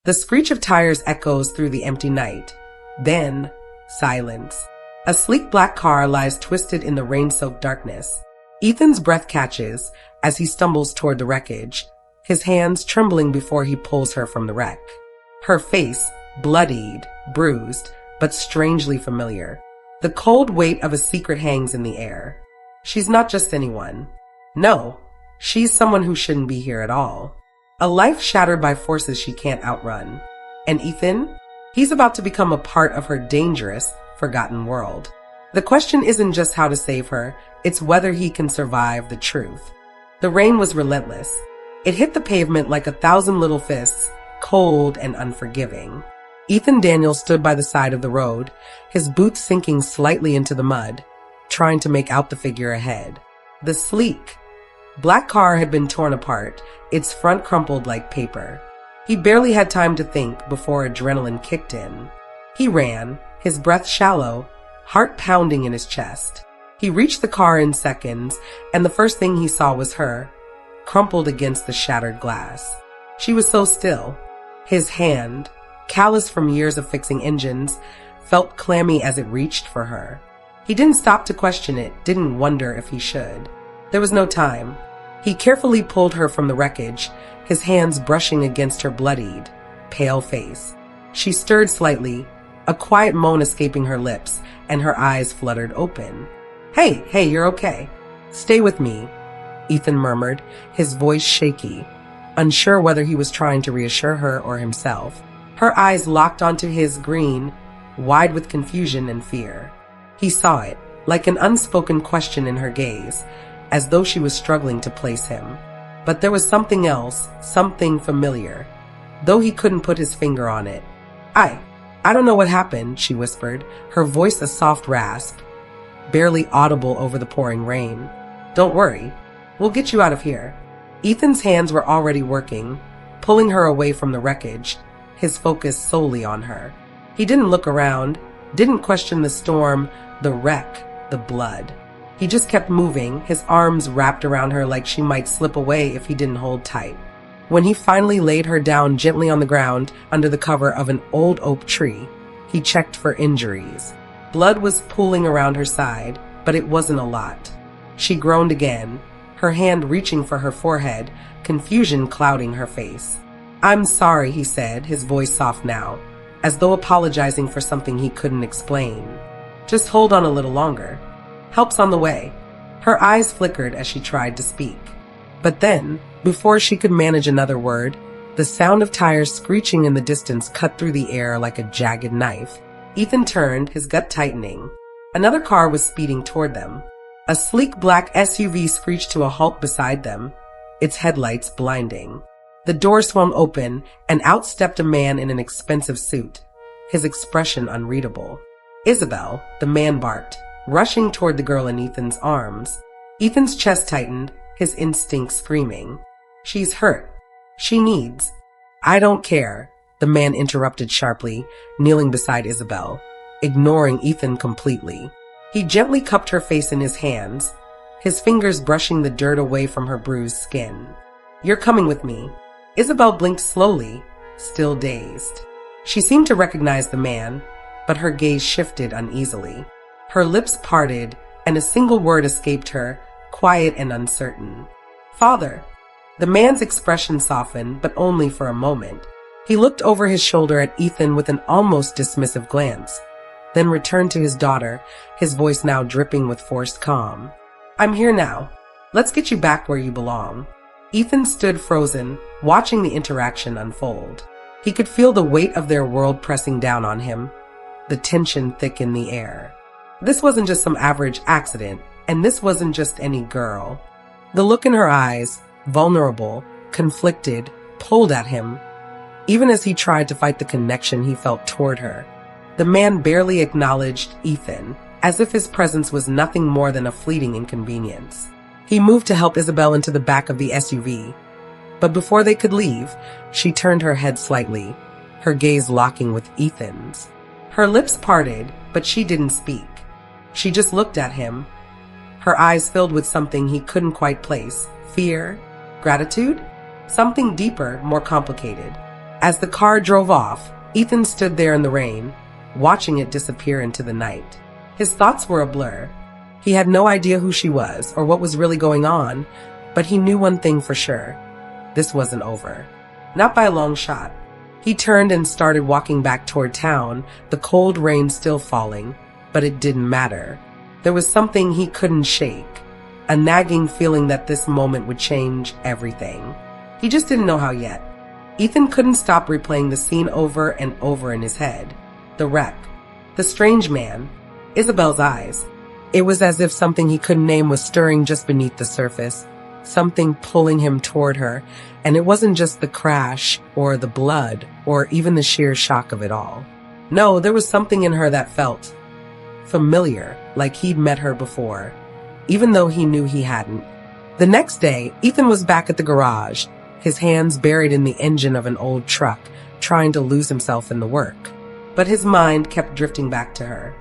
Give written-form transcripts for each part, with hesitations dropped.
The screech of tires echoes through the empty night. Then, silence. A sleek black car lies twisted in the rain-soaked darkness. Ethan's breath catches as he stumbles toward the wreckage, his hands trembling before he pulls her from the wreck. Her face, bloodied, bruised, but strangely familiar. The cold weight of a secret hangs in the air. She's not just anyone. No, she's someone who shouldn't be here at all. A life shattered by forces she can't outrun. And Ethan? He's about to become a part of her dangerous, forgotten world. The question isn't just how to save her, it's whether he can survive the truth. The rain was relentless. It hit the pavement like 1,000 little fists, cold and unforgiving. Ethan Daniel stood by the side of the road, his boots sinking slightly into the mud, trying to make out the figure ahead. The sleek, black car had been torn apart, its front crumpled like paper. He barely had time to think before adrenaline kicked in. He ran, his breath shallow, heart pounding in his chest. He reached the car in seconds, and the first thing he saw was her, crumpled against the shattered glass. She was so still. His hand, callous from years of fixing engines, felt clammy as it reached for her. He didn't stop to question it, didn't wonder if he should. There was no time. He carefully pulled her from the wreckage, his hands brushing against her bloodied, pale face. She stirred slightly, a quiet moan escaping her lips, and her eyes fluttered open. Hey, you're okay. Stay with me, Ethan murmured, his voice shaky, unsure whether he was trying to reassure her or himself. Her eyes locked onto his, green, wide with confusion and fear. He saw it, like an unspoken question in her gaze, as though she was struggling to place him. But there was something else, something familiar, though he couldn't put his finger on it. I don't know what happened, she whispered, her voice a soft rasp, barely audible over the pouring rain. Don't worry, we'll get you out of here. Ethan's hands were already working, pulling her away from the wreckage, his focus solely on her. He didn't look around, didn't question the storm, the wreck, the blood. He just kept moving, his arms wrapped around her like she might slip away if he didn't hold tight. When he finally laid her down gently on the ground under the cover of an old oak tree, he checked for injuries. Blood was pooling around her side, but it wasn't a lot. She groaned again, her hand reaching for her forehead, confusion clouding her face. I'm sorry, he said, his voice soft now, as though apologizing for something he couldn't explain. Just hold on a little longer. Help's on the way. Her eyes flickered as she tried to speak. But then, before she could manage another word, the sound of tires screeching in the distance cut through the air like a jagged knife. Ethan turned, his gut tightening. Another car was speeding toward them. A sleek black SUV screeched to a halt beside them, its headlights blinding. The door swung open, and out stepped a man in an expensive suit, his expression unreadable. Isabelle, the man barked, rushing toward the girl in Ethan's arms. Ethan's chest tightened, his instincts screaming. She's hurt. She needs. I don't care, the man interrupted sharply, kneeling beside Isabelle, ignoring Ethan completely. He gently cupped her face in his hands, his fingers brushing the dirt away from her bruised skin. You're coming with me. Isabelle blinked slowly, still dazed. She seemed to recognize the man, but her gaze shifted uneasily. Her lips parted, and a single word escaped her, quiet and uncertain. Father. The man's expression softened, but only for a moment. He looked over his shoulder at Ethan with an almost dismissive glance, then returned to his daughter, his voice now dripping with forced calm. I'm here now. Let's get you back where you belong. Ethan stood frozen, watching the interaction unfold. He could feel the weight of their world pressing down on him, the tension thick in the air. This wasn't just some average accident, and this wasn't just any girl. The look in her eyes, vulnerable, conflicted, pulled at him, even as he tried to fight the connection he felt toward her. The man barely acknowledged Ethan, as if his presence was nothing more than a fleeting inconvenience. He moved to help Isabelle into the back of the SUV, but before they could leave, she turned her head slightly, her gaze locking with Ethan's. Her lips parted, but she didn't speak. She just looked at him, her eyes filled with something he couldn't quite place. Fear? Gratitude? Something deeper, more complicated. As the car drove off, Ethan stood there in the rain, watching it disappear into the night. His thoughts were a blur. He had no idea who she was or what was really going on, but he knew one thing for sure. This wasn't over. Not by a long shot. He turned and started walking back toward town, the cold rain still falling, but it didn't matter. There was something he couldn't shake, a nagging feeling that this moment would change everything. He just didn't know how yet. Ethan couldn't stop replaying the scene over and over in his head. The wreck, the strange man, Isabelle's eyes. It was as if something he couldn't name was stirring just beneath the surface, something pulling him toward her, and it wasn't just the crash or the blood or even the sheer shock of it all. No, there was something in her that felt familiar, like he'd met her before, even though he knew he hadn't. The next day, Ethan was back at the garage, his hands buried in the engine of an old truck, trying to lose himself in the work. But his mind kept drifting back to her.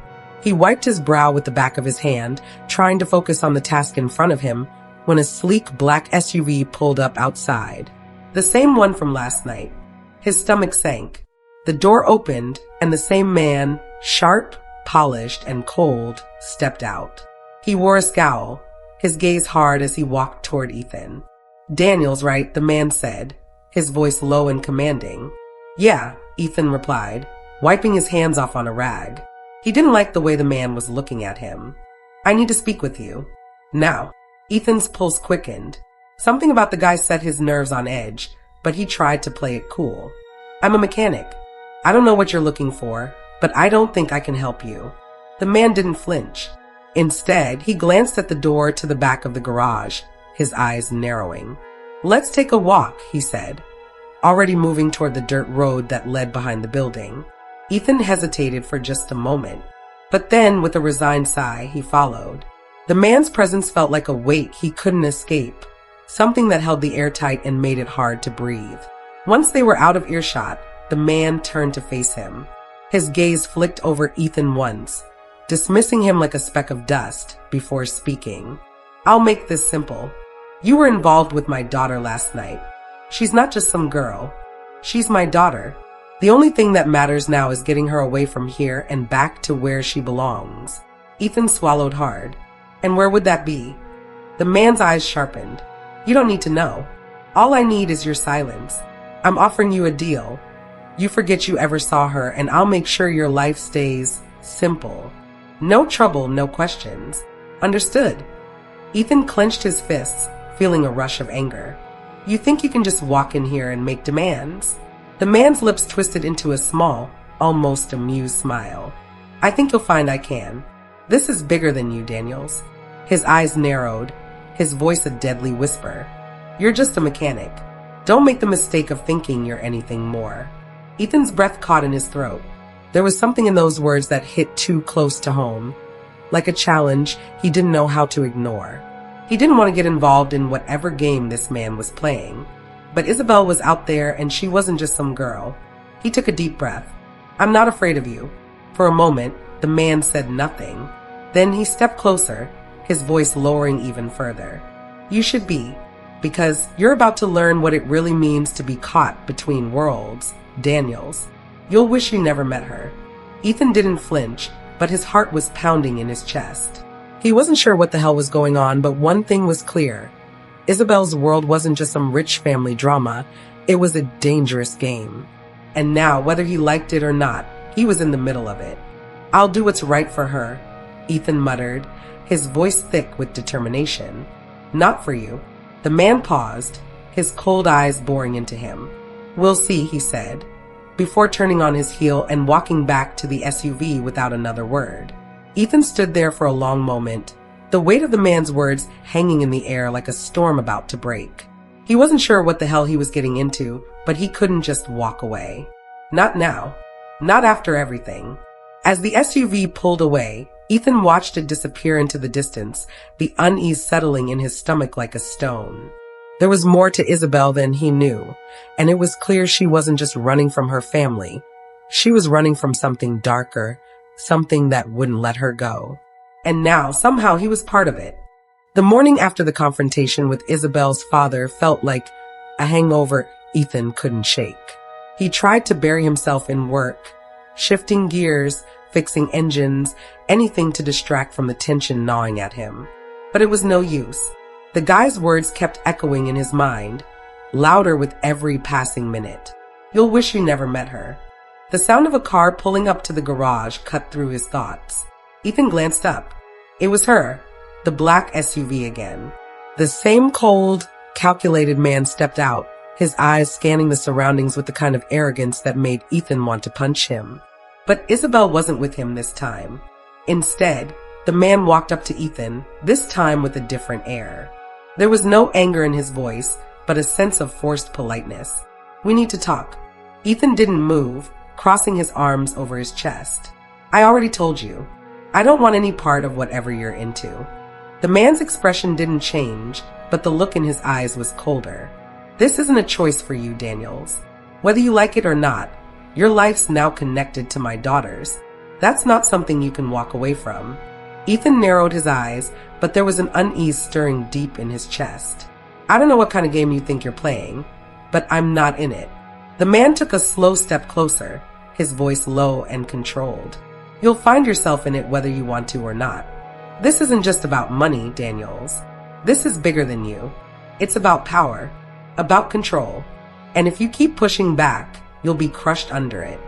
He wiped his brow with the back of his hand, trying to focus on the task in front of him, when a sleek black SUV pulled up outside. The same one from last night. His stomach sank. The door opened, and the same man, sharp, polished, and cold, stepped out. He wore a scowl, his gaze hard as he walked toward Ethan. "Daniels, right?" the man said, his voice low and commanding. "Yeah," Ethan replied, wiping his hands off on a rag. He didn't like the way the man was looking at him. "I need to speak with you. Now." Ethan's pulse quickened. Something about the guy set his nerves on edge, but he tried to play it cool. "I'm a mechanic. I don't know what you're looking for, but I don't think I can help you." The man didn't flinch. Instead, he glanced at the door to the back of the garage, his eyes narrowing. "Let's take a walk," he said, already moving toward the dirt road that led behind the building. Ethan hesitated for just a moment, but then, with a resigned sigh, he followed. The man's presence felt like a weight he couldn't escape, something that held the air tight and made it hard to breathe. Once they were out of earshot, the man turned to face him. His gaze flicked over Ethan once, dismissing him like a speck of dust before speaking. "I'll make this simple. You were involved with my daughter last night. She's not just some girl. She's my daughter. The only thing that matters now is getting her away from here and back to where she belongs." Ethan swallowed hard. "And where would that be?" The man's eyes sharpened. "You don't need to know. All I need is your silence. I'm offering you a deal. You forget you ever saw her, and I'll make sure your life stays simple. No trouble, no questions. Understood?" Ethan clenched his fists, feeling a rush of anger. "You think you can just walk in here and make demands?" The man's lips twisted into a small, almost amused smile. "I think you'll find I can. This is bigger than you, Daniels." His eyes narrowed, his voice a deadly whisper. "You're just a mechanic. Don't make the mistake of thinking you're anything more." Ethan's breath caught in his throat. There was something in those words that hit too close to home, like a challenge he didn't know how to ignore. He didn't want to get involved in whatever game this man was playing. But Isabelle was out there, and she wasn't just some girl. He took a deep breath. "I'm not afraid of you." For a moment, the man said nothing. Then he stepped closer, his voice lowering even further. "You should be, because you're about to learn what it really means to be caught between worlds, Daniels. You'll wish you never met her." Ethan didn't flinch, but his heart was pounding in his chest. He wasn't sure what the hell was going on, but one thing was clear. Isabelle's world wasn't just some rich family drama, it was a dangerous game. And now, whether he liked it or not, he was in the middle of it. "I'll do what's right for her," Ethan muttered, his voice thick with determination. "Not for you." The man paused, his cold eyes boring into him. "We'll see," he said, before turning on his heel and walking back to the SUV without another word. Ethan stood there for a long moment, the weight of the man's words hanging in the air like a storm about to break. He wasn't sure what the hell he was getting into, but he couldn't just walk away. Not now. Not after everything. As the SUV pulled away, Ethan watched it disappear into the distance, the unease settling in his stomach like a stone. There was more to Isabelle than he knew, and it was clear she wasn't just running from her family. She was running from something darker, something that wouldn't let her go. And now, somehow, he was part of it. The morning after the confrontation with Isabelle's father felt like a hangover Ethan couldn't shake. He tried to bury himself in work, shifting gears, fixing engines, anything to distract from the tension gnawing at him. But it was no use. The guy's words kept echoing in his mind, louder with every passing minute. You'll wish you never met her. The sound of a car pulling up to the garage cut through his thoughts. Ethan glanced up. It was her, the black SUV again. The same cold, calculated man stepped out, his eyes scanning the surroundings with the kind of arrogance that made Ethan want to punch him. But Isabelle wasn't with him this time. Instead, the man walked up to Ethan, this time with a different air. There was no anger in his voice, but a sense of forced politeness. We need to talk. Ethan didn't move, crossing his arms over his chest. I already told you. I don't want any part of whatever you're into. The man's expression didn't change, but the look in his eyes was colder. This isn't a choice for you, Daniels. Whether you like it or not, your life's now connected to my daughter's. That's not something you can walk away from. Ethan narrowed his eyes, but there was an unease stirring deep in his chest. I don't know what kind of game you think you're playing, but I'm not in it. The man took a slow step closer, his voice low and controlled. You'll find yourself in it whether you want to or not. This isn't just about money, Daniels. This is bigger than you. It's about power, about control. And if you keep pushing back, you'll be crushed under it.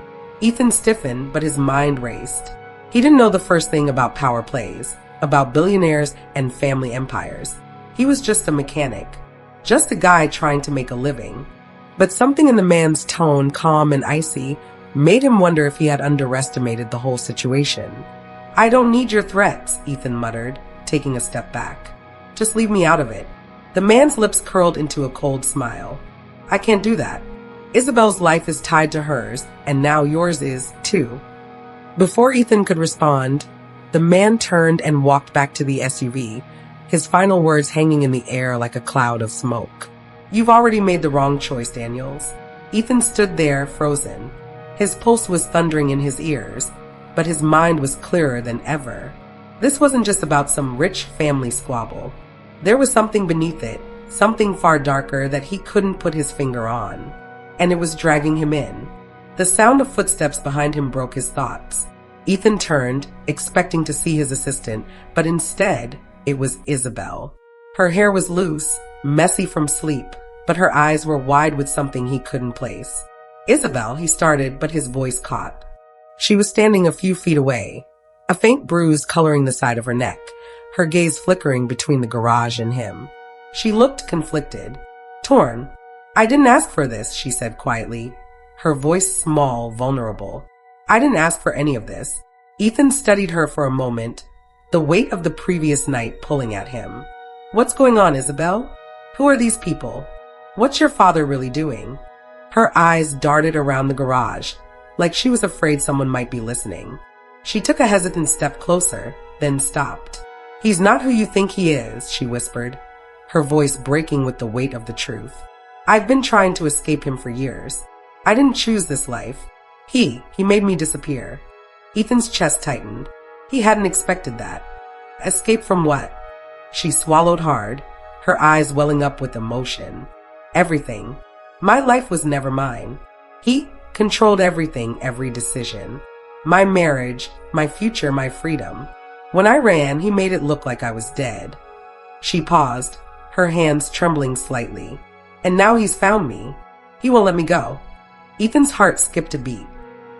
Ethan stiffened, but his mind raced. He didn't know the first thing about power plays, about billionaires and family empires. He was just a mechanic, just a guy trying to make a living. But something in the man's tone, calm and icy, made him wonder if he had underestimated the whole situation. I don't need your threats, Ethan muttered, taking a step back. Just leave me out of it. The man's lips curled into a cold smile. I can't do that. Isabelle's life is tied to hers, and now yours is, too. Before Ethan could respond, the man turned and walked back to the SUV, his final words hanging in the air like a cloud of smoke. You've already made the wrong choice, Daniels. Ethan stood there, frozen. His pulse was thundering in his ears, but his mind was clearer than ever. This wasn't just about some rich family squabble. There was something beneath it, something far darker that he couldn't put his finger on. And it was dragging him in. The sound of footsteps behind him broke his thoughts. Ethan turned, expecting to see his assistant, but instead, it was Isabelle. Her hair was loose, messy from sleep, but her eyes were wide with something he couldn't place. Isabelle, he started, but his voice caught. She was standing a few feet away, a faint bruise coloring the side of her neck, her gaze flickering between the garage and him. She looked conflicted, torn. I didn't ask for this, she said quietly, her voice small, vulnerable. I didn't ask for any of this. Ethan studied her for a moment, the weight of the previous night pulling at him. What's going on, Isabelle? Who are these people? What's your father really doing? Her eyes darted around the garage, like she was afraid someone might be listening. She took a hesitant step closer, then stopped. He's not who you think he is, she whispered, her voice breaking with the weight of the truth. I've been trying to escape him for years. I didn't choose this life. He made me disappear. Ethan's chest tightened. He hadn't expected that. Escape from what? She swallowed hard, her eyes welling up with emotion. Everything. My life was never mine. He controlled everything, every decision. My marriage, my future, my freedom. When I ran, he made it look like I was dead. She paused, her hands trembling slightly. And now he's found me. He won't let me go. Ethan's heart skipped a beat.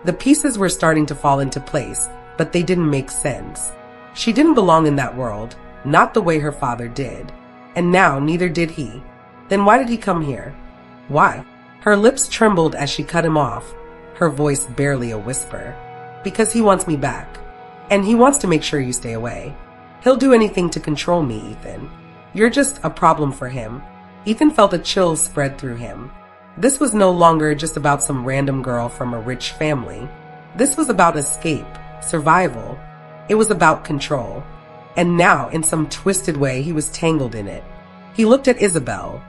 The pieces were starting to fall into place, but they didn't make sense. She didn't belong in that world, not the way her father did. And now neither did he. Then why did he come here? Why? Her lips trembled as she cut him off, her voice barely a whisper. Because he wants me back. And he wants to make sure you stay away. He'll do anything to control me, Ethan. You're just a problem for him. Ethan felt a chill spread through him. This was no longer just about some random girl from a rich family. This was about escape, survival. It was about control. And now, in some twisted way, he was tangled in it. He looked at Isabelle,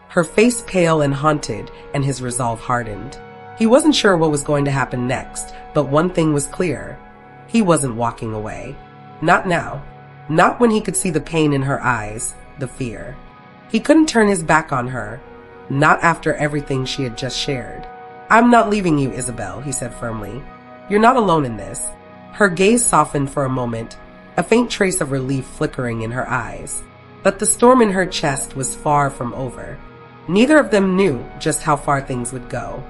her face pale and haunted, and his resolve hardened. He wasn't sure what was going to happen next, but one thing was clear. He wasn't walking away. Not now. Not when he could see the pain in her eyes, the fear. He couldn't turn his back on her, not after everything she had just shared. I'm not leaving you, Isabelle, he said firmly. You're not alone in this. Her gaze softened for a moment, a faint trace of relief flickering in her eyes. But the storm in her chest was far from over. Neither of them knew just how far things would go.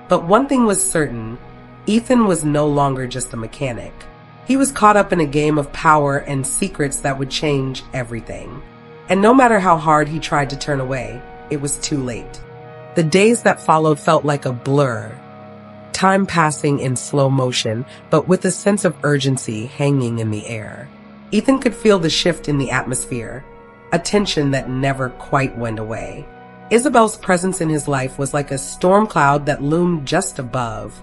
But one thing was certain, Ethan was no longer just a mechanic. He was caught up in a game of power and secrets that would change everything. And no matter how hard he tried to turn away, it was too late. The days that followed felt like a blur, time passing in slow motion, but with a sense of urgency hanging in the air. Ethan could feel the shift in the atmosphere, a tension that never quite went away. Isabelle's presence in his life was like a storm cloud that loomed just above,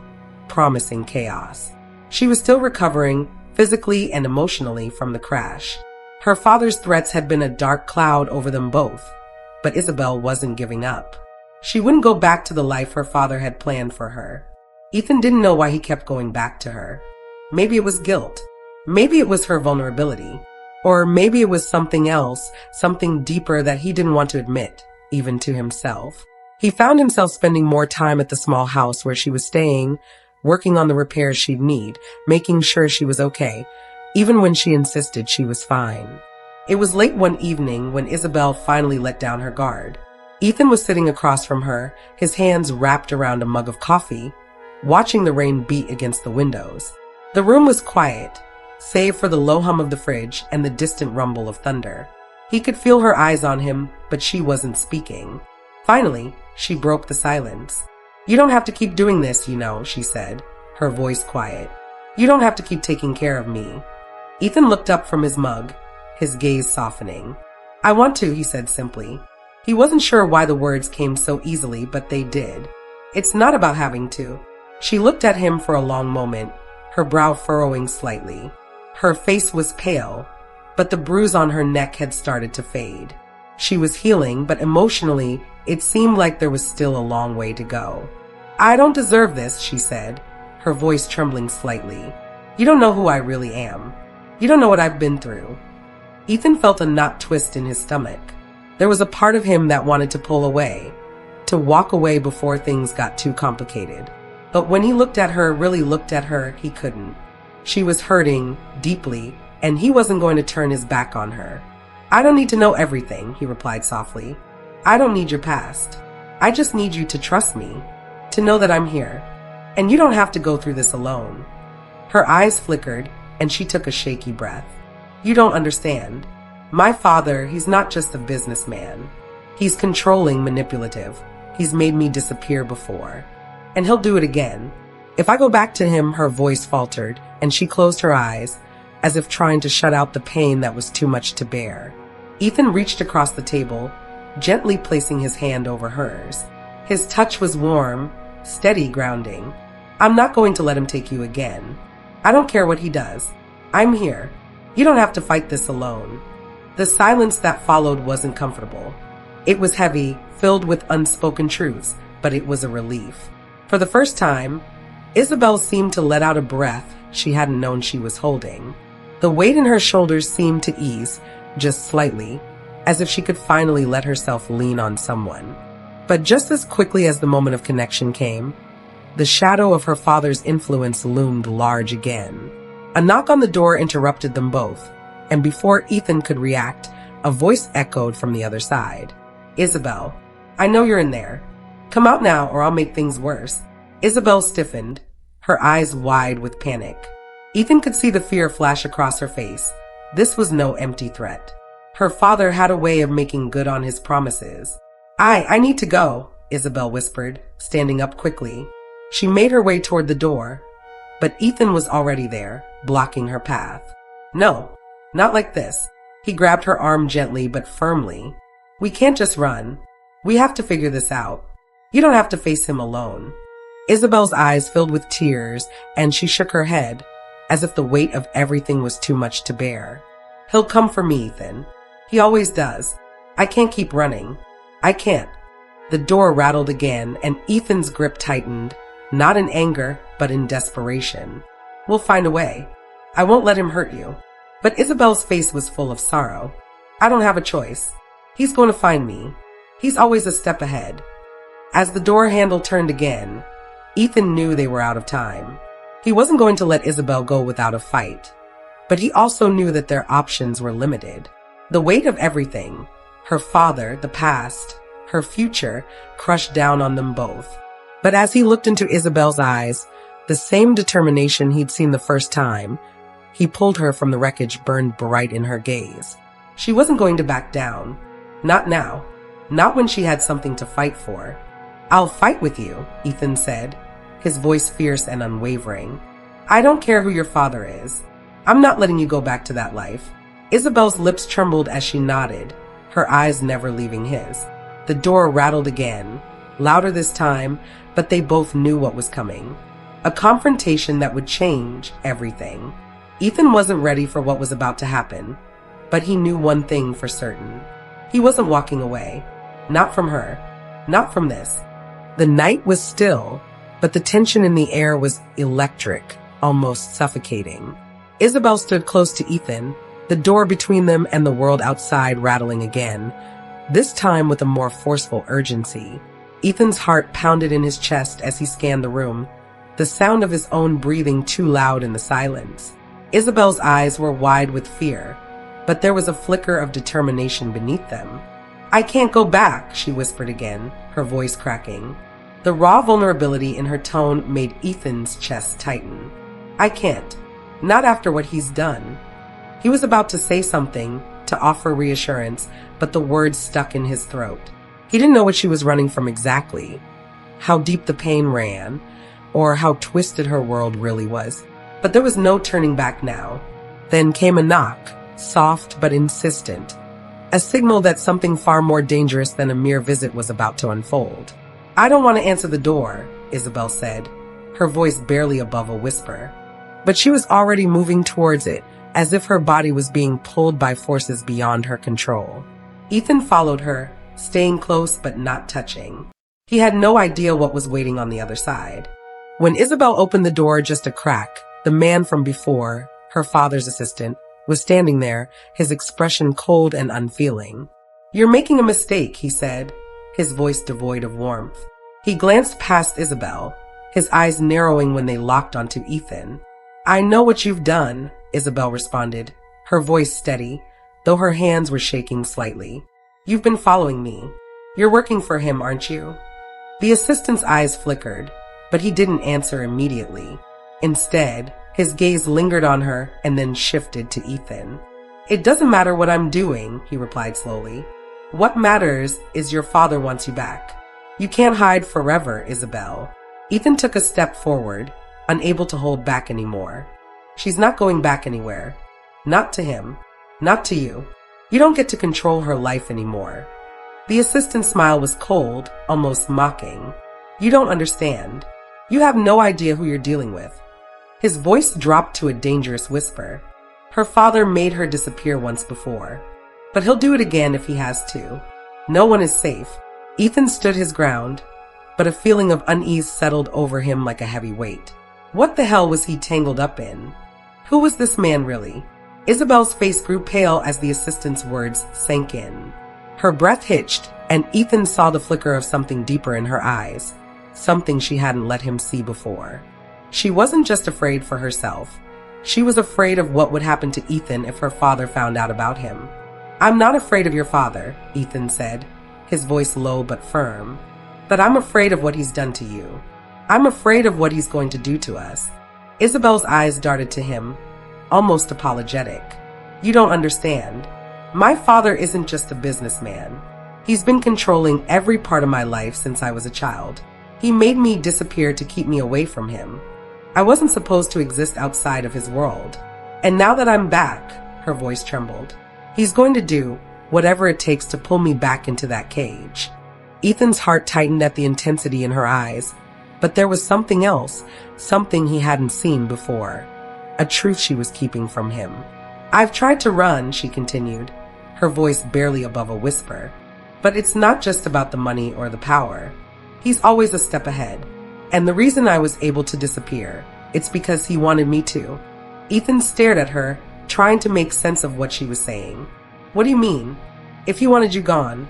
promising chaos. She was still recovering, physically and emotionally, from the crash. Her father's threats had been a dark cloud over them both, but Isabelle wasn't giving up. She wouldn't go back to the life her father had planned for her. Ethan didn't know why he kept going back to her. Maybe it was guilt. Maybe it was her vulnerability. Or maybe it was something else, something deeper that he didn't want to admit, even to himself. He found himself spending more time at the small house where she was staying, working on the repairs she'd need, making sure she was okay, even when she insisted she was fine. It was late one evening when Isabelle finally let down her guard. Ethan was sitting across from her, his hands wrapped around a mug of coffee, watching the rain beat against the windows. The room was quiet, save for the low hum of the fridge and the distant rumble of thunder. He could feel her eyes on him, but she wasn't speaking. Finally, she broke the silence. "You don't have to keep doing this, you know," she said, her voice quiet. "You don't have to keep taking care of me." Ethan looked up from his mug, his gaze softening. "I want to," he said simply. He wasn't sure why the words came so easily, but they did. "It's not about having to." She looked at him for a long moment, her brow furrowing slightly. Her face was pale, but the bruise on her neck had started to fade. She was healing, but emotionally, it seemed like there was still a long way to go. "I don't deserve this," she said, her voice trembling slightly. "You don't know who I really am. You don't know what I've been through." Ethan felt a knot twist in his stomach. There was a part of him that wanted to pull away, to walk away before things got too complicated. But when he looked at her, really looked at her, he couldn't. She was hurting deeply, and he wasn't going to turn his back on her. "I don't need to know everything," he replied softly. "I don't need your past. I just need you to trust me, to know that I'm here. And you don't have to go through this alone." Her eyes flickered, and she took a shaky breath. "You don't understand. My father, he's not just a businessman. He's controlling, manipulative. He's made me disappear before. And he'll do it again. If I go back to him," her voice faltered, and she closed her eyes, as if trying to shut out the pain that was too much to bear. Ethan reached across the table, gently placing his hand over hers. His touch was warm, steady, grounding. "I'm not going to let him take you again. I don't care what he does. I'm here. You don't have to fight this alone." The silence that followed wasn't comfortable. It was heavy, filled with unspoken truths, but it was a relief. For the first time, Isabelle seemed to let out a breath she hadn't known she was holding. The weight in her shoulders seemed to ease, just slightly, as if she could finally let herself lean on someone. But just as quickly as the moment of connection came, the shadow of her father's influence loomed large again. A knock on the door interrupted them both, and before Ethan could react, a voice echoed from the other side. "Isabelle, I know you're in there. Come out now or I'll make things worse." Isabelle stiffened, her eyes wide with panic. Ethan could see the fear flash across her face. This was no empty threat. Her father had a way of making good on his promises. I need to go," Isabelle whispered, standing up quickly. She made her way toward the door, but Ethan was already there, blocking her path. "No, not like this." He grabbed her arm gently but firmly. "We can't just run. We have to figure this out. You don't have to face him alone." Isabelle's eyes filled with tears, and she shook her head, as if the weight of everything was too much to bear. "He'll come for me, Ethan. He always does. I can't keep running. I can't." The door rattled again, and Ethan's grip tightened, not in anger, but in desperation. "We'll find a way. I won't let him hurt you." But Isabelle's face was full of sorrow. "I don't have a choice. He's going to find me. He's always a step ahead." As the door handle turned again, Ethan knew they were out of time. He wasn't going to let Isabelle go without a fight. But he also knew that their options were limited. The weight of everything, her father, the past, her future, crushed down on them both. But as he looked into Isabelle's eyes, the same determination he'd seen the first time, he pulled her from the wreckage burned bright in her gaze. She wasn't going to back down. Not now. Not when she had something to fight for. "I'll fight with you," Ethan said, his voice fierce and unwavering. "I don't care who your father is. I'm not letting you go back to that life." Isabelle's lips trembled as she nodded, her eyes never leaving his. The door rattled again, louder this time, but they both knew what was coming. A confrontation that would change everything. Ethan wasn't ready for what was about to happen, but he knew one thing for certain. He wasn't walking away. Not from her. Not from this. The night was still, but the tension in the air was electric, almost suffocating. Isabelle stood close to Ethan, the door between them and the world outside rattling again, this time with a more forceful urgency. Ethan's heart pounded in his chest as he scanned the room, the sound of his own breathing too loud in the silence. Isabelle's eyes were wide with fear, but there was a flicker of determination beneath them. "I can't go back," she whispered again, her voice cracking. The raw vulnerability in her tone made Ethan's chest tighten. "I can't. Not after what he's done." He was about to say something, to offer reassurance, but the words stuck in his throat. He didn't know what she was running from exactly, how deep the pain ran, or how twisted her world really was. But there was no turning back now. Then came a knock, soft but insistent, a signal that something far more dangerous than a mere visit was about to unfold. "I don't want to answer the door," Isabelle said, her voice barely above a whisper. But she was already moving towards it, as if her body was being pulled by forces beyond her control. Ethan followed her, staying close but not touching. He had no idea what was waiting on the other side. When Isabelle opened the door just a crack, the man from before, her father's assistant, was standing there, his expression cold and unfeeling. "You're making a mistake," he said, his voice devoid of warmth. He glanced past Isabelle, his eyes narrowing when they locked onto Ethan. "I know what you've done," Isabelle responded, her voice steady, though her hands were shaking slightly. "You've been following me. You're working for him, aren't you?" The assistant's eyes flickered, but he didn't answer immediately. Instead, his gaze lingered on her and then shifted to Ethan. "It doesn't matter what I'm doing," he replied slowly. "What matters is your father wants you back. You can't hide forever, Isabelle." Ethan took a step forward, unable to hold back anymore. "She's not going back anywhere. Not to him. Not to you. You don't get to control her life anymore." The assistant's smile was cold, almost mocking. "You don't understand. You have no idea who you're dealing with." His voice dropped to a dangerous whisper. Her father made her disappear once before, but he'll do it again if he has to. No one is safe. Ethan stood his ground, but a feeling of unease settled over him like a heavy weight. What the hell was he tangled up in? Who was this man really? Isabelle's face grew pale as the assistant's words sank in. Her breath hitched, and Ethan saw the flicker of something deeper in her eyes, something she hadn't let him see before. She wasn't just afraid for herself. She was afraid of what would happen to Ethan if her father found out about him. "I'm not afraid of your father," Ethan said, his voice low but firm. "But I'm afraid of what he's done to you. I'm afraid of what he's going to do to us." Isabelle's eyes darted to him, almost apologetic. "You don't understand. My father isn't just a businessman. He's been controlling every part of my life since I was a child. He made me disappear to keep me away from him. I wasn't supposed to exist outside of his world. And now that I'm back," her voice trembled, "he's going to do whatever it takes to pull me back into that cage." Ethan's heart tightened at the intensity in her eyes, but there was something else, something he hadn't seen before, a truth she was keeping from him. "I've tried to run," she continued, her voice barely above a whisper, "but it's not just about the money or the power. He's always a step ahead. And the reason I was able to disappear, it's because he wanted me to." Ethan stared at her, trying to make sense of what she was saying. "What do you mean? If he wanted you gone?"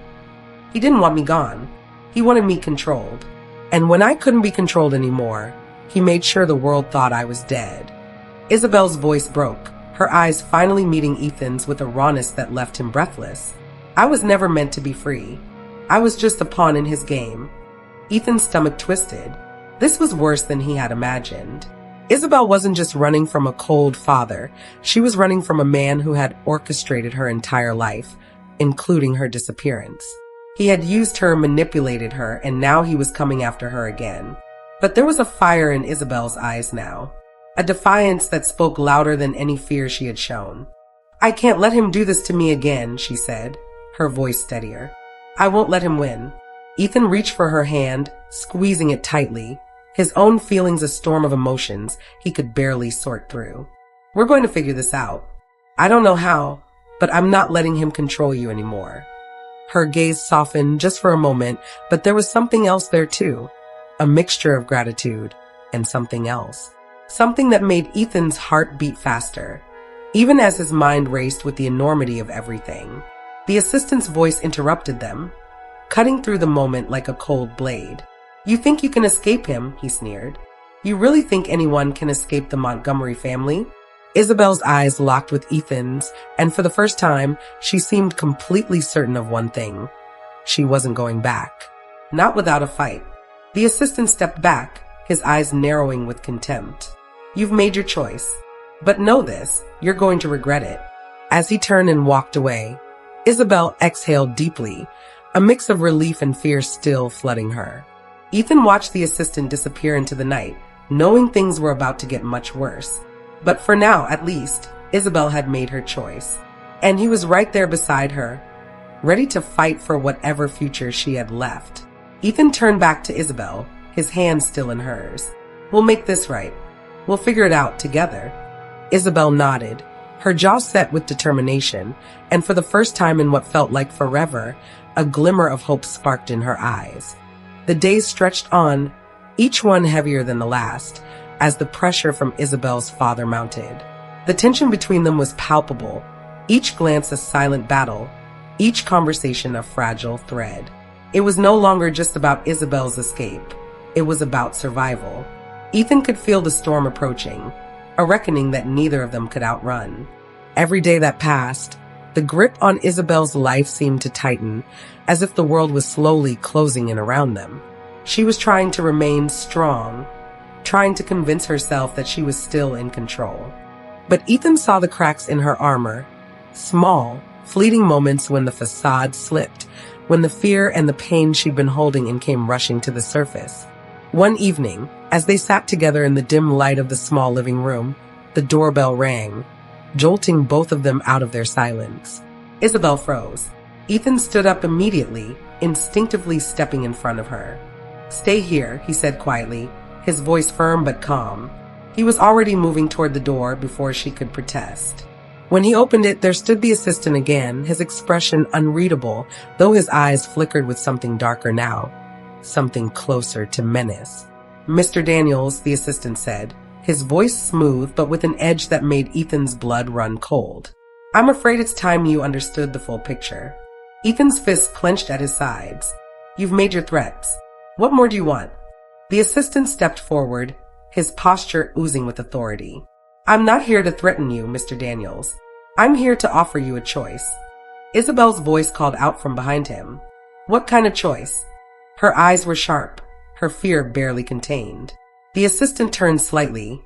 "He didn't want me gone. He wanted me controlled." And when I couldn't be controlled anymore, he made sure the world thought I was dead. Isabelle's voice broke, her eyes finally meeting Ethan's with a rawness that left him breathless. I was never meant to be free. I was just a pawn in his game. Ethan's stomach twisted. This was worse than he had imagined. Isabelle wasn't just running from a cold father. She was running from a man who had orchestrated her entire life, including her disappearance. He had used her, manipulated her, and now he was coming after her again. But there was a fire in Isabelle's eyes now, a defiance that spoke louder than any fear she had shown. I can't let him do this to me again, she said, her voice steadier. I won't let him win. Ethan reached for her hand, squeezing it tightly, his own feelings a storm of emotions he could barely sort through. We're going to figure this out. I don't know how, but I'm not letting him control you anymore. Her gaze softened just for a moment, but there was something else there too, a mixture of gratitude and something else. Something that made Ethan's heart beat faster, even as his mind raced with the enormity of everything. The assistant's voice interrupted them, cutting through the moment like a cold blade. You think you can escape him, he sneered. You really think anyone can escape the Montgomery family? Isabelle's eyes locked with Ethan's, and for the first time, she seemed completely certain of one thing. She wasn't going back. Not without a fight. The assistant stepped back, his eyes narrowing with contempt. You've made your choice. But know this, you're going to regret it. As he turned and walked away, Isabelle exhaled deeply, a mix of relief and fear still flooding her. Ethan watched the assistant disappear into the night, knowing things were about to get much worse. But for now, at least, Isabelle had made her choice. And he was right there beside her, ready to fight for whatever future she had left. Ethan turned back to Isabelle, his hand still in hers. We'll make this right. We'll figure it out together. Isabelle nodded, her jaw set with determination, and for the first time in what felt like forever, a glimmer of hope sparked in her eyes. The days stretched on, each one heavier than the last, as the pressure from Isabelle's father mounted. The tension between them was palpable, each glance a silent battle, each conversation a fragile thread. It was no longer just about Isabelle's escape. It was about survival. Ethan could feel the storm approaching, a reckoning that neither of them could outrun. Every day that passed, the grip on Isabelle's life seemed to tighten, as if the world was slowly closing in around them. She was trying to remain strong, trying to convince herself that she was still in control. But Ethan saw the cracks in her armor, small, fleeting moments when the facade slipped, when the fear and the pain she'd been holding in came rushing to the surface. One evening, as they sat together in the dim light of the small living room, the doorbell rang, jolting both of them out of their silence. Isabelle froze. Ethan stood up immediately, instinctively stepping in front of her. Stay here, he said quietly, his voice firm but calm. He was already moving toward the door before she could protest. When he opened it, there stood the assistant again, his expression unreadable, though his eyes flickered with something darker now, something closer to menace. Mr. Daniels, the assistant said, his voice smooth but with an edge that made Ethan's blood run cold. I'm afraid it's time you understood the full picture. Ethan's fists clenched at his sides. You've made your threats. What more do you want? The assistant stepped forward, his posture oozing with authority. I'm not here to threaten you, Mr. Daniels. I'm here to offer you a choice. Isabelle's voice called out from behind him. What kind of choice? Her eyes were sharp, her fear barely contained. The assistant turned slightly,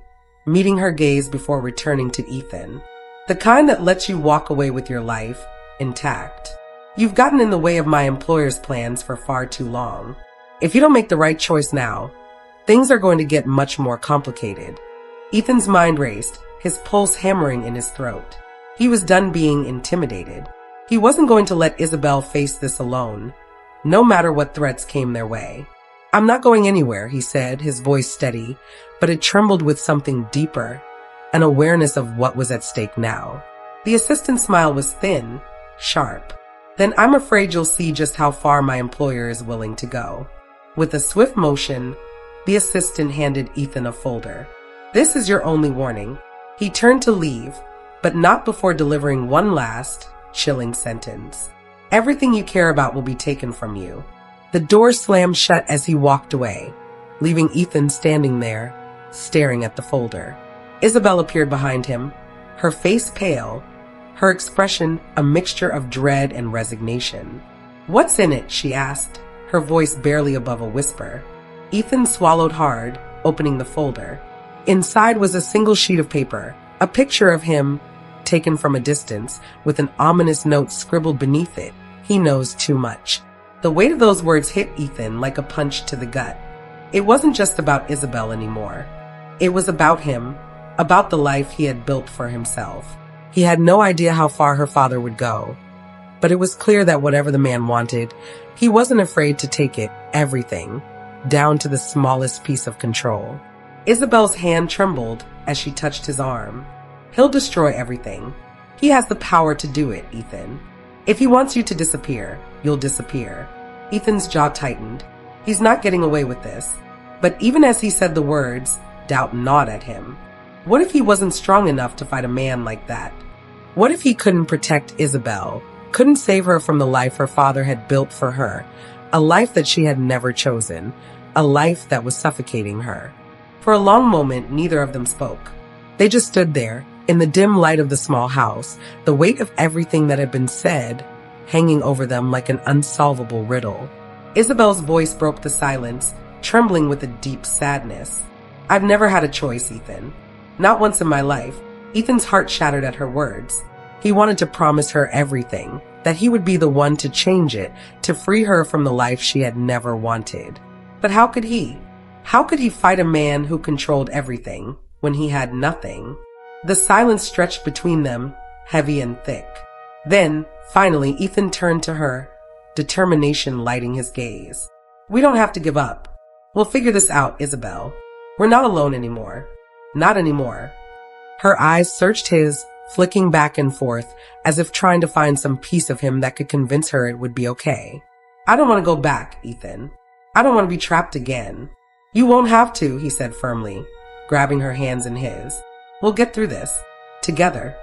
meeting her gaze before returning to Ethan. The kind that lets you walk away with your life intact. You've gotten in the way of my employer's plans for far too long. If you don't make the right choice now, things are going to get much more complicated. Ethan's mind raced, his pulse hammering in his throat. He was done being intimidated. He wasn't going to let Isabelle face this alone, no matter what threats came their way. I'm not going anywhere, he said, his voice steady, but it trembled with something deeper, an awareness of what was at stake now. The assistant's smile was thin, sharp. Then I'm afraid you'll see just how far my employer is willing to go. With a swift motion, the assistant handed Ethan a folder. This is your only warning. He turned to leave, but not before delivering one last, chilling sentence. Everything you care about will be taken from you. The door slammed shut as he walked away, leaving Ethan standing there, staring at the folder. Isabelle appeared behind him, her face pale, her expression a mixture of dread and resignation. "What's in it?" she asked, her voice barely above a whisper. Ethan swallowed hard, opening the folder. Inside was a single sheet of paper, a picture of him, taken from a distance, with an ominous note scribbled beneath it. "He knows too much." The weight of those words hit Ethan like a punch to the gut. It wasn't just about Isabelle anymore. It was about him, about the life he had built for himself. He had no idea how far her father would go, but it was clear that whatever the man wanted, he wasn't afraid to take it, everything, down to the smallest piece of control. Isabelle's hand trembled as she touched his arm. "He'll destroy everything. He has the power to do it, Ethan. If he wants you to disappear, you'll disappear." Ethan's jaw tightened. He's not getting away with this. But even as he said the words, doubt gnawed at him. What if he wasn't strong enough to fight a man like that? What if he couldn't protect Isabelle, couldn't save her from the life her father had built for her, a life that she had never chosen, a life that was suffocating her? For a long moment, neither of them spoke. They just stood there, in the dim light of the small house, the weight of everything that had been said hanging over them like an unsolvable riddle. Isabelle's voice broke the silence, trembling with a deep sadness. "I've never had a choice, Ethan. Not once in my life." Ethan's heart shattered at her words. He wanted to promise her everything, that he would be the one to change it, to free her from the life she had never wanted. But how could he? How could he fight a man who controlled everything when he had nothing? The silence stretched between them, heavy and thick. Then, finally, Ethan turned to her, determination lighting his gaze. "We don't have to give up. We'll figure this out, Isabelle. We're not alone anymore. Not anymore." Her eyes searched his, flicking back and forth, as if trying to find some piece of him that could convince her it would be okay. "I don't want to go back, Ethan. I don't want to be trapped again." "You won't have to," he said firmly, grabbing her hands in his. "We'll get through this. Together."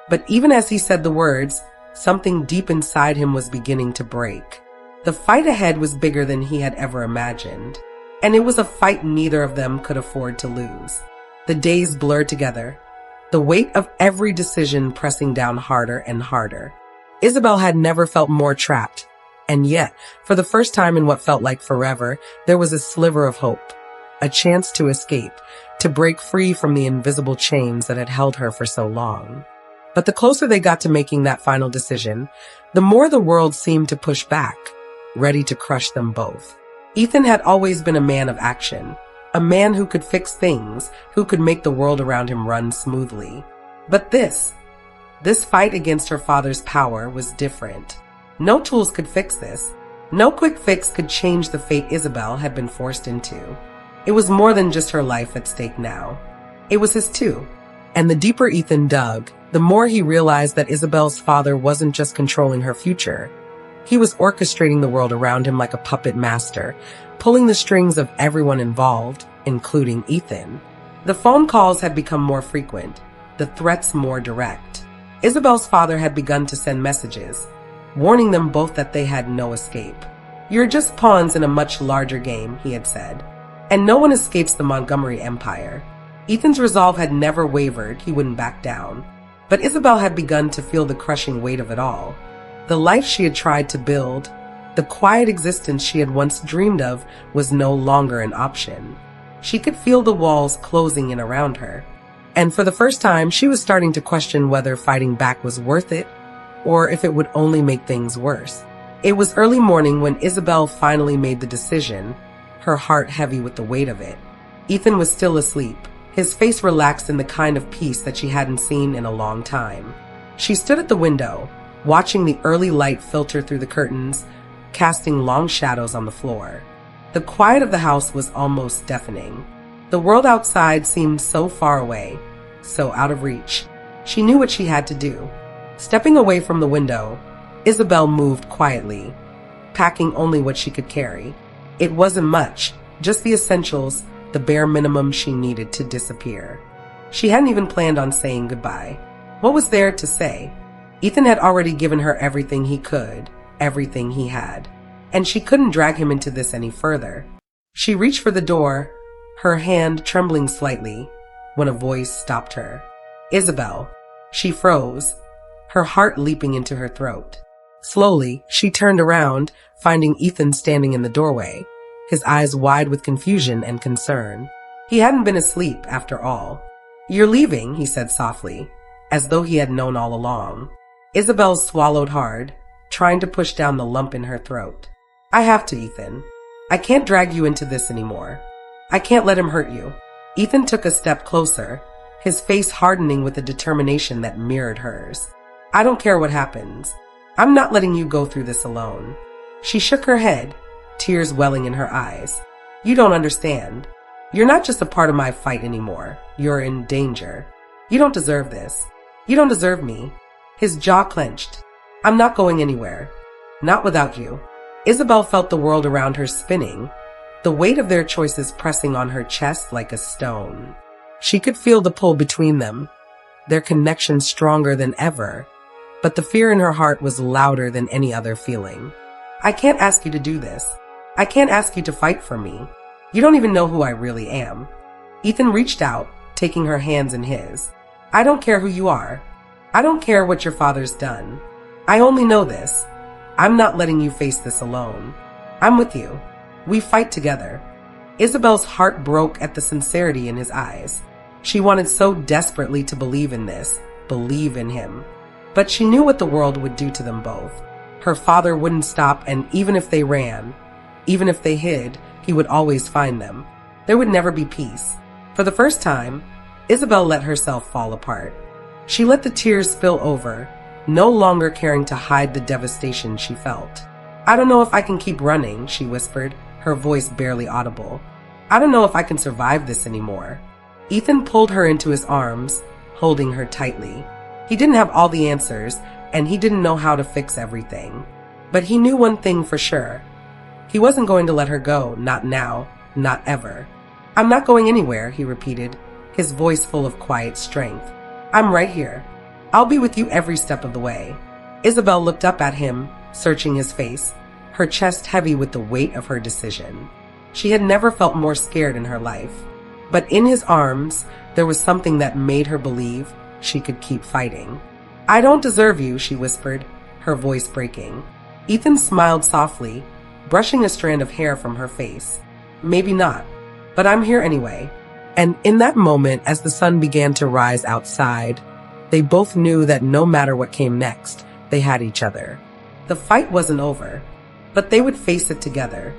But even as he said the words, something deep inside him was beginning to break. The fight ahead was bigger than he had ever imagined. And it was a fight neither of them could afford to lose. The days blurred together, the weight of every decision pressing down harder and harder. Isabelle had never felt more trapped, and yet, for the first time in what felt like forever, there was a sliver of hope, a chance to escape, to break free from the invisible chains that had held her for so long. But the closer they got to making that final decision, the more the world seemed to push back, ready to crush them both. Ethan had always been a man of action, a man who could fix things, who could make the world around him run smoothly. But this fight against her father's power was different. No tools could fix this. No quick fix could change the fate Isabelle had been forced into. It was more than just her life at stake now. It was his too. And the deeper Ethan dug, the more he realized that Isabelle's father wasn't just controlling her future. He was orchestrating the world around him like a puppet master, pulling the strings of everyone involved, including Ethan. The phone calls had become more frequent, the threats more direct. Isabelle's father had begun to send messages, warning them both that they had no escape. "You're just pawns in a much larger game," he had said. "And no one escapes the Montgomery Empire." Ethan's resolve had never wavered, he wouldn't back down. But Isabelle had begun to feel the crushing weight of it all. The life she had tried to build, the quiet existence she had once dreamed of, was no longer an option. She could feel the walls closing in around her. And for the first time, she was starting to question whether fighting back was worth it, or if it would only make things worse. It was early morning when Isabelle finally made the decision, her heart heavy with the weight of it. Ethan was still asleep, his face relaxed in the kind of peace that she hadn't seen in a long time. She stood at the window, watching the early light filter through the curtains, casting long shadows on the floor. The quiet of the house was almost deafening. The world outside seemed so far away, so out of reach. She knew what she had to do. Stepping away from the window, Isabelle moved quietly, packing only what she could carry. It wasn't much, just the essentials, the bare minimum she needed to disappear. She hadn't even planned on saying goodbye. What was there to say? Ethan had already given her everything he could, everything he had. and she couldn't drag him into this any further. She reached for the door, her hand trembling slightly, when a voice stopped her. Isabelle. She froze, her heart leaping into her throat. Slowly, she turned around, finding Ethan standing in the doorway, his eyes wide with confusion and concern. He hadn't been asleep, after all. "You're leaving," he said softly, as though he had known all along. Isabelle swallowed hard, trying to push down the lump in her throat. "I have to, Ethan. I can't drag you into this anymore. I can't let him hurt you." Ethan took a step closer, his face hardening with a determination that mirrored hers. "I don't care what happens. I'm not letting you go through this alone." She shook her head, tears welling in her eyes. "You don't understand. You're not just a part of my fight anymore. You're in danger. You don't deserve this. You don't deserve me." His jaw clenched. "I'm not going anywhere. Not without you." Isabelle felt the world around her spinning, the weight of their choices pressing on her chest like a stone. She could feel the pull between them, their connection stronger than ever, but the fear in her heart was louder than any other feeling. "I can't ask you to do this. I can't ask you to fight for me. You don't even know who I really am." Ethan reached out, taking her hands in his. "I don't care who you are. I don't care what your father's done. I only know this. I'm not letting you face this alone. I'm with you. We fight together." Isabelle's heart broke at the sincerity in his eyes. She wanted so desperately to believe in this, believe in him. But she knew what the world would do to them both. Her father wouldn't stop, and even if they ran, even if they hid, he would always find them. There would never be peace. For the first time, Isabelle let herself fall apart. She let the tears spill over, no longer caring to hide the devastation she felt. "I don't know if I can keep running," she whispered, her voice barely audible. "I don't know if I can survive this anymore." Ethan pulled her into his arms, holding her tightly. He didn't have all the answers, and he didn't know how to fix everything. But he knew one thing for sure. He wasn't going to let her go, not now, not ever. "I'm not going anywhere," he repeated, his voice full of quiet strength. "I'm right here. I'll be with you every step of the way." Isabelle looked up at him, searching his face, her chest heavy with the weight of her decision. She had never felt more scared in her life. But in his arms, there was something that made her believe she could keep fighting. "I don't deserve you," she whispered, her voice breaking. Ethan smiled softly, brushing a strand of hair from her face. "Maybe not, but I'm here anyway." And in that moment, as the sun began to rise outside, they both knew that no matter what came next, they had each other. The fight wasn't over, but they would face it together.